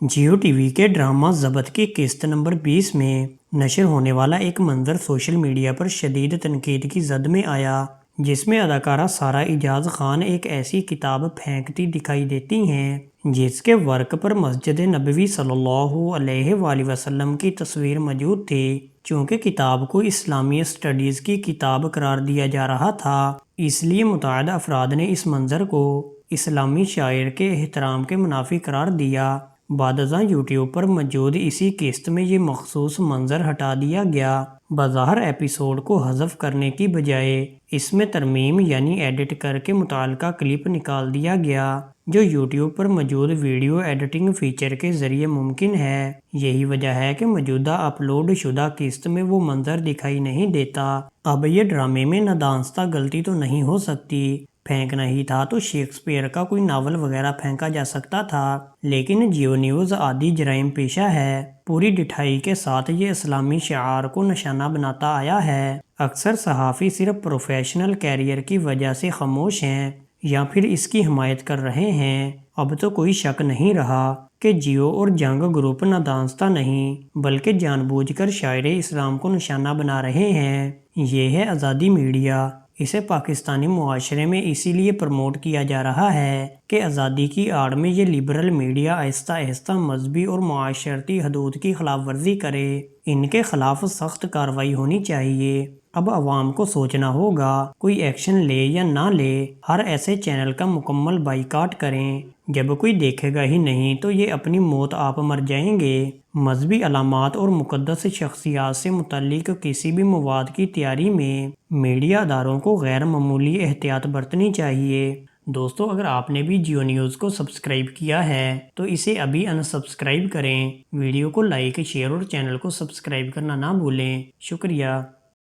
Jio T V کے drama ضبط کی قسط نمبر 20 میں نشر ہونے والا ایک منظر سوشل میڈیا پر شدید تنقید کی زد میں آیا، جس میں اداکارہ سارہ اعجاز خان ایک ایسی کتاب پھینکتی دکھائی دیتی ہیں جس کے ورق پر مسجد نبوی صلی اللہ علیہ وآلہ وسلم کی تصویر موجود تھی۔ چونکہ کتاب کو اسلامی اسٹڈیز کی کتاب قرار دیا جا رہا تھا، اس لیے متعدد افراد نے اس منظر کو اسلامی شاعر کے احترام کے منافی قرار دیا۔ بعد ازاں یوٹیوب پر موجود اسی قسط میں یہ مخصوص منظر ہٹا دیا گیا۔ بظاہر ایپیسوڈ کو حذف کرنے کی بجائے اس میں ترمیم یعنی ایڈٹ کر کے متعلقہ کلپ نکال دیا گیا، جو یوٹیوب پر موجود ویڈیو ایڈیٹنگ فیچر کے ذریعے ممکن ہے۔ یہی وجہ ہے کہ موجودہ اپلوڈ شدہ قسط میں وہ منظر دکھائی نہیں دیتا۔ اب یہ ڈرامے میں ندانستہ غلطی تو نہیں ہو سکتی، پھینکنا ہی تھا تو شیکسپیئر کا کوئی ناول وغیرہ پھینکا جا سکتا تھا، لیکن جیو نیوز عادی جرائم پیشہ ہے، پوری ڈٹھائی کے ساتھ یہ اسلامی شعار کو نشانہ بناتا آیا ہے۔ اکثر صحافی صرف پروفیشنل کیریئر کی وجہ سے خاموش ہیں یا پھر اس کی حمایت کر رہے ہیں۔ اب تو کوئی شک نہیں رہا کہ جیو اور جنگ گروپ ندانستہ نہیں بلکہ جان بوجھ کر شاعر اسلام کو نشانہ بنا رہے ہیں۔ یہ ہے آزادی میڈیا۔ اسے پاکستانی معاشرے میں اسی لیے پروموٹ کیا جا رہا ہے کہ آزادی کی آڑ میں یہ لبرل میڈیا آہستہ آہستہ مذہبی اور معاشرتی حدود کی خلاف ورزی کرے۔ ان کے خلاف سخت کارروائی ہونی چاہیے۔ اب عوام کو سوچنا ہوگا، کوئی ایکشن لے یا نہ لے، ہر ایسے چینل کا مکمل بائیکاٹ کریں۔ جب کوئی دیکھے گا ہی نہیں تو یہ اپنی موت آپ مر جائیں گے۔ مذہبی علامات اور مقدس شخصیات سے متعلق کسی بھی مواد کی تیاری میں میڈیا اداروں کو غیر معمولی احتیاط برتنی چاہیے۔ دوستو، اگر آپ نے بھی جیو نیوز کو سبسکرائب کیا ہے تو اسے ابھی انسبسکرائب کریں۔ ویڈیو کو لائک، شیئر اور چینل کو سبسکرائب کرنا نہ بھولیں۔ شکریہ۔